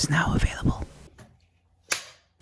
is now available.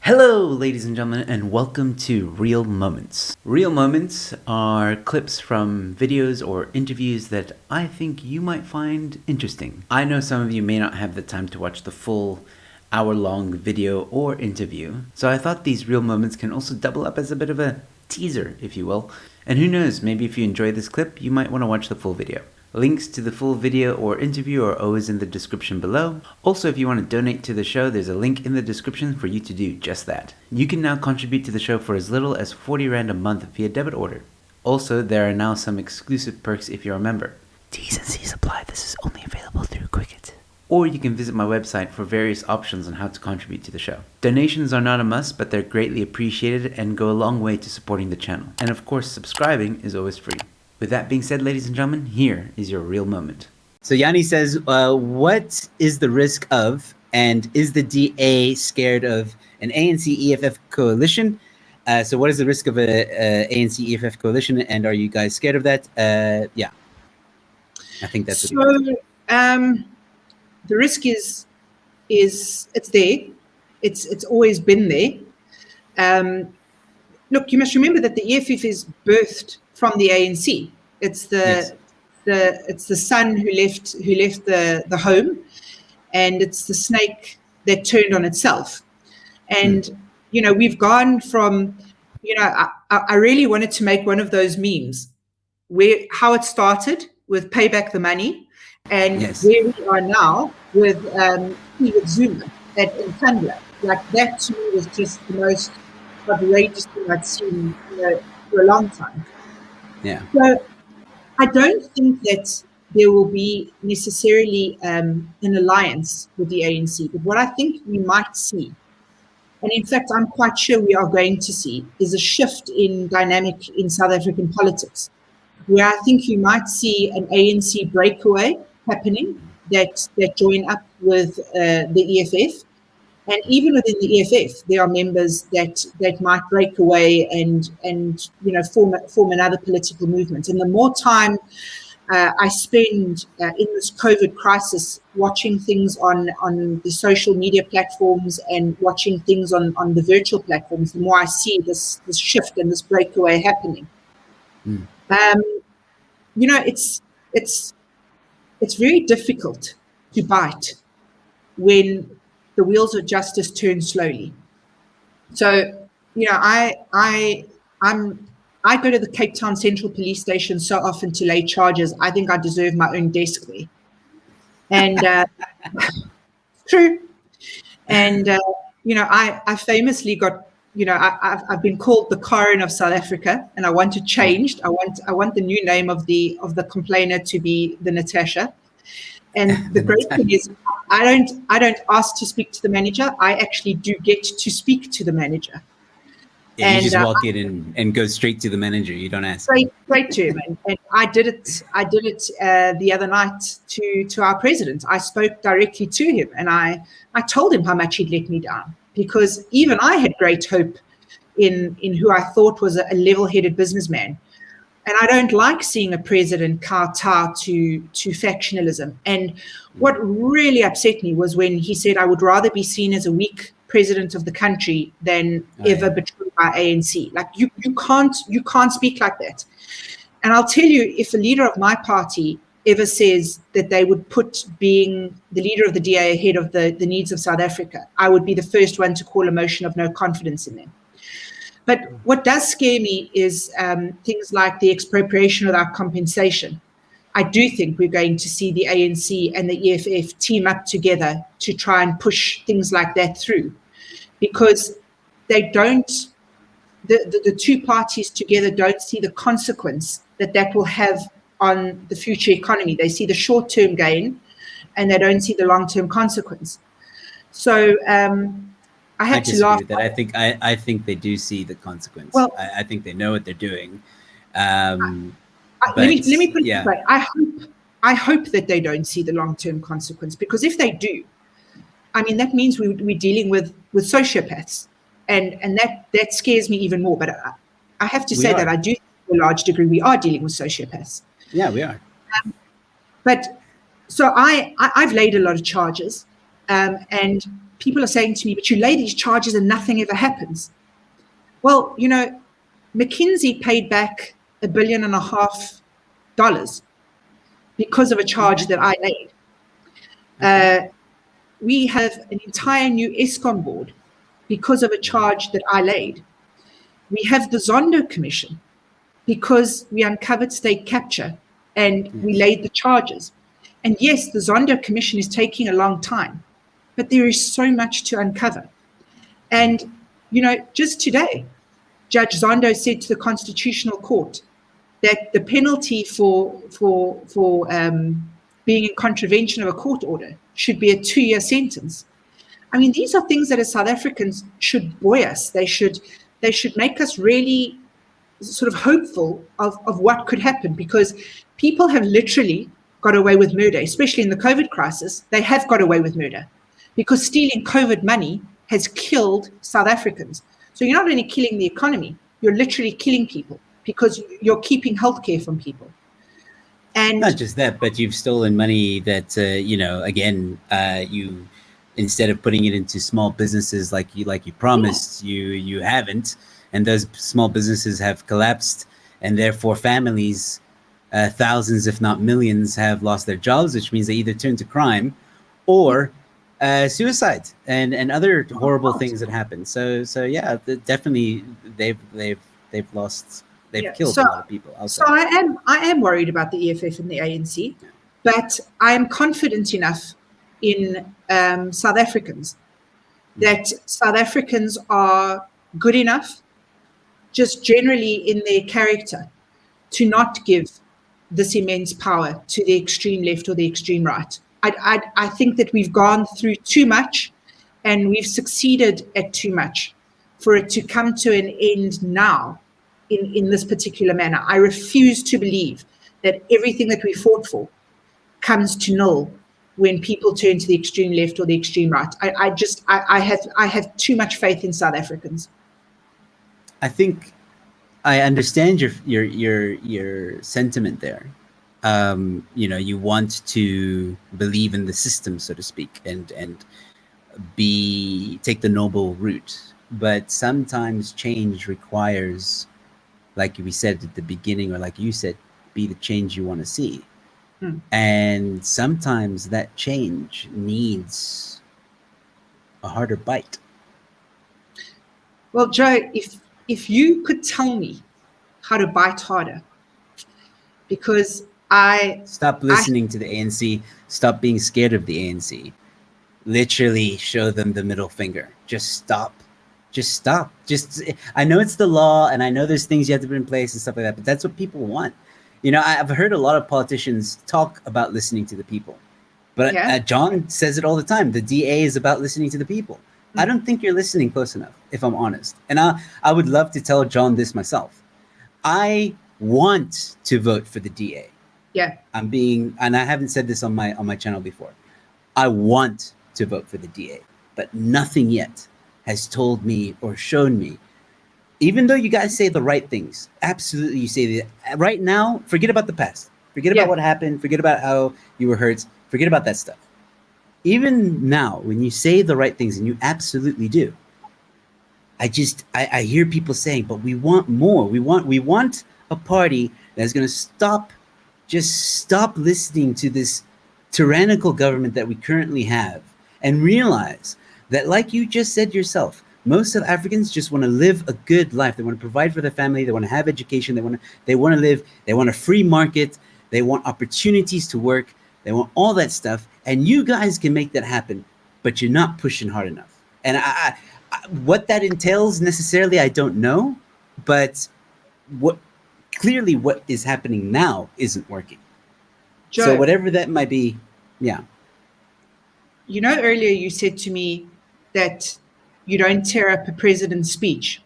Hello, ladies and gentlemen, and welcome to Real Moments. Real Moments are clips from videos or interviews that I think you might find interesting. I know some of you may not have the time to watch the full hour-long video or interview, so I thought these Real Moments can also double up as a bit of a teaser, if you will. And who knows, maybe if you enjoy this clip, you might want to watch the full video. Links to the full video or interview are always in the description below. Also, if you want to donate to the show, there's a link in the description for you to do just that. You can now contribute to the show for as little as 40 Rand a month via debit order. Also, there are now some exclusive perks if you're a member. T's and C's apply. This is only available through Quicket. Or you can visit my website for various options on how to contribute to the show. Donations are not a must, but they're greatly appreciated and go a long way to supporting the channel. And of course, subscribing is always free. With that being said, ladies and gentlemen, here is your real moment. So Yanni says, what is the risk of, and is the DA scared of an ANC EFF coalition? So what is the risk of a ANC EFF coalition, and are you guys scared of that? Yeah, I think that's so. The risk is it's there. It's always been there. Look, you must remember that the EFF is birthed from the ANC. It's the son who left the home, and it's the snake that turned on itself. And you know, we've gone from, you know, I really wanted to make one of those memes where how it started with pay back the money, and where we are now with Zuma in Thundla. Like, that to me was just the most outrageous thing I'd seen, you know, for a long time. Yeah. So I don't think that there will be necessarily an alliance with the ANC, but what I think we might see, and in fact I'm quite sure we are going to see, is a shift in dynamic in South African politics, where I think you might see an ANC breakaway happening that join up with the EFF. And even within the EFF, there are members that might break away and you know, form another political movement. And the more time I spend in this COVID crisis watching things on the social media platforms and watching things on the virtual platforms, the more I see this shift and this breakaway happening. You know, it's very difficult to bite when the wheels of justice turn slowly. So, you know, I go to the Cape Town Central Police Station so often to lay charges. I think I deserve my own desk there. And true. And you know, I famously got, you know, I've been called the Karen of South Africa, and I want it changed. I want the new name of the complainer to be the Natasha. And the great thing is, I don't ask to speak to the manager. I actually do get to speak to the manager. Yeah, and you just walk in and go straight to the manager. You don't ask. Straight to him. And I did it the other night to our president. I spoke directly to him, and I told him how much he'd let me down, because even I had great hope in who I thought was a level-headed businessman. And I don't like seeing a president kowtow to factionalism. And what really upset me was when he said, I would rather be seen as a weak president of the country than ever betrayed by ANC. Like, you can't speak like that. And I'll tell you, if a leader of my party ever says that they would put being the leader of the DA ahead of the needs of South Africa, I would be the first one to call a motion of no confidence in them. But what does scare me is things like the expropriation without compensation. I do think we're going to see the ANC and the EFF team up together to try and push things like that through, because they don't, the two parties together don't see the consequence that will have on the future economy. They see the short-term gain, and they don't see the long-term consequence. So, I had to laugh. That. I think they do see the consequence. Well, I think they know what they're doing. Let me put it this way. I hope that they don't see the long-term consequence, because if they do, I mean, that means we're dealing with sociopaths, and that scares me even more. But I have to say that I do think to a large degree we are dealing with sociopaths. Yeah, we are. But so I've laid a lot of charges, and people are saying to me, but you lay these charges and nothing ever happens. Well, you know, McKinsey paid back $1.5 billion because of a charge that I laid. We have an entire new ESCOM board because of a charge that I laid. We have the Zondo Commission because we uncovered state capture and we laid the charges. And yes, the Zondo Commission is taking a long time, but there is so much to uncover. And, you know, just today, Judge Zondo said to the Constitutional Court that the penalty for being in contravention of a court order should be a 2-year sentence. I mean, these are things that as South Africans should buoy us. They should make us really sort of hopeful of what could happen, because people have literally got away with murder, especially in the COVID crisis. They have got away with murder because stealing COVID money has killed South Africans. So you're not only killing the economy, you're literally killing people because you're keeping healthcare from people. And not just that, but you've stolen money that, you know, again, you, instead of putting it into small businesses like you promised, you haven't. And those small businesses have collapsed, and therefore families, thousands, if not millions, have lost their jobs, which means they either turn to crime or suicide and other horrible things that happen. So yeah, definitely they've killed a lot of people outside. So I am worried about the EFF and the ANC, but I am confident enough in South Africans that South Africans are good enough, just generally in their character, to not give this immense power to the extreme left or the extreme right. I think that we've gone through too much and we've succeeded at too much for it to come to an end now in this particular manner. I refuse to believe that everything that we fought for comes to null when people turn to the extreme left or the extreme right. I have too much faith in South Africans. I think I understand your sentiment there. You know, you want to believe in the system, so to speak, and take the noble route. But sometimes change requires, like we said at the beginning, or like you said, be the change you want to see. And sometimes that change needs a harder bite. Well, Joe, if you could tell me how to bite harder, because stop listening to the ANC, stop being scared of the ANC, literally show them the middle finger. Just stop. I know it's the law, and I know there's things you have to put in place and stuff like that, but that's what people want. You know, I've heard a lot of politicians talk about listening to the people, but John says it all the time. The DA is about listening to the people. I don't think you're listening close enough, if I'm honest. And I would love to tell John this myself. I want to vote for the DA. Yeah. and I haven't said this on my channel before. I want to vote for the DA, but nothing yet has told me or shown me, even though you guys say the right things, absolutely you say that right now, forget about the past, forget about what happened, forget about how you were hurt, forget about that stuff. Even now, when you say the right things, and you absolutely do, I hear people saying, but we want more. We want a party that's going to stop listening to this tyrannical government that we currently have, and realize that, like you just said yourself, most South Africans just want to live a good life. They want to provide for their family. They want to have education. They want to live. They want a free market. They want opportunities to work. They want all that stuff. And you guys can make that happen, but you're not pushing hard enough. And what that entails necessarily, I don't know. But what is happening now isn't working. Joe, so whatever that might be, yeah. You know, earlier you said to me that you don't tear up a president's speech.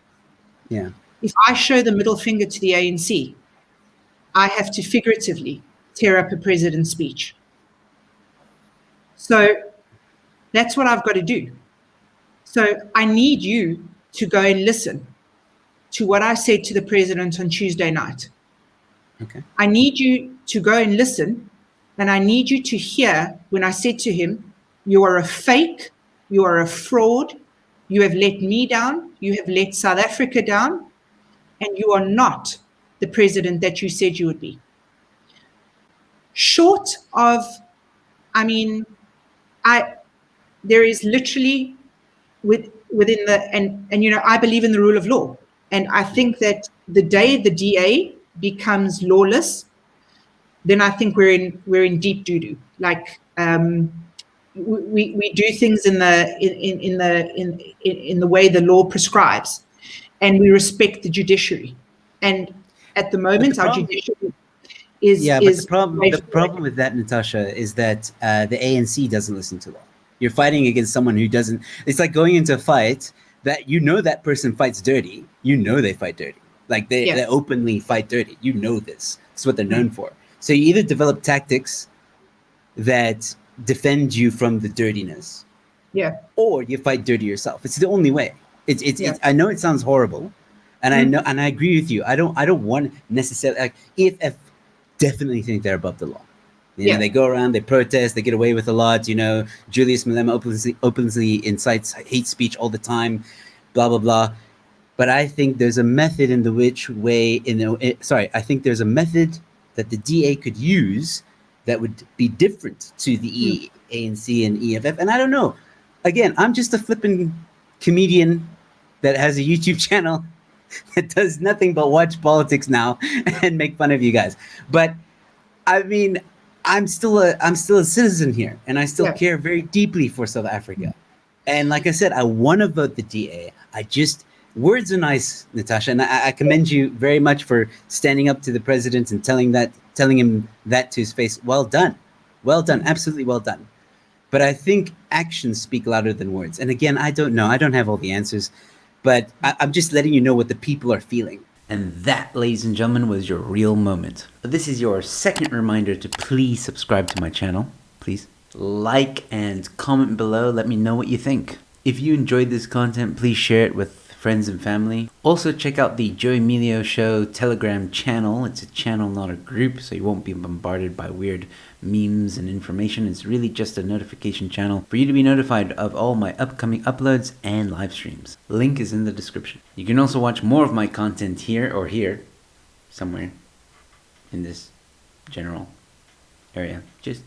Yeah. If I show the middle finger to the ANC, I have to figuratively tear up a president's speech. So that's what I've got to do. So I need you to go and listen to what I said to the president on Tuesday night. Okay. I need you to go and listen, and I need you to hear when I said to him, you are a fake, You are a fraud. You have let me down. You have let South Africa down. And you are not the president that you said you would be. Short of, I mean, there is literally within the, and you know, I believe in the rule of law. And I think that the day the DA becomes lawless, then I think we're in deep doo-doo. Like we do things in the way the law prescribes, and we respect the judiciary. And at the moment, our judiciary is the problem with that, Natasha, is that the ANC doesn't listen to law. You're fighting against someone who doesn't. It's like going into a fight that you know that person fights dirty. You know they fight dirty. Like they openly fight dirty. You know this. It's what they're known for. So you either develop tactics that defend you from the dirtiness, or you fight dirty yourself. It's the only way. It's I know it sounds horrible, and I know, and I agree with you. I don't want necessarily, like, EFF definitely think they're above the law. You know, they go around, they protest, they get away with a lot. You know, Julius Malema openly incites hate speech all the time, blah blah blah. But I think there's a method in the I think there's a method that the DA could use that would be different to the ANC and EFF. And I don't know. Again, I'm just a flipping comedian that has a YouTube channel that does nothing but watch politics now and make fun of you guys. But I mean, I'm still a citizen here, and I still care very deeply for South Africa. And like I said, I want to vote the DA. Words are nice, Natasha, and I commend you very much for standing up to the president and telling him that to his face. Well done, absolutely well done. But I think actions speak louder than words. And again, I don't know. I don't have all the answers, but I'm just letting you know what the people are feeling. And that, ladies and gentlemen, was your real moment. This is your second reminder to please subscribe to my channel. Please like and comment below. Let me know what you think. If you enjoyed this content, please share it with friends and family. Also, check out the Joe Emilio Show Telegram channel. It's a channel, not a group, so you won't be bombarded by weird memes and information. It's really just a notification channel for you to be notified of all my upcoming uploads and live streams. Link is in the description. You can also watch more of my content here, or here, somewhere in this general area. Just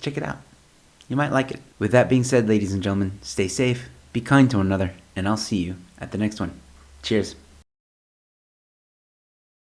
check it out. You might like it. With that being said, ladies and gentlemen, stay safe, be kind to one another, and I'll see you at the next one. Cheers.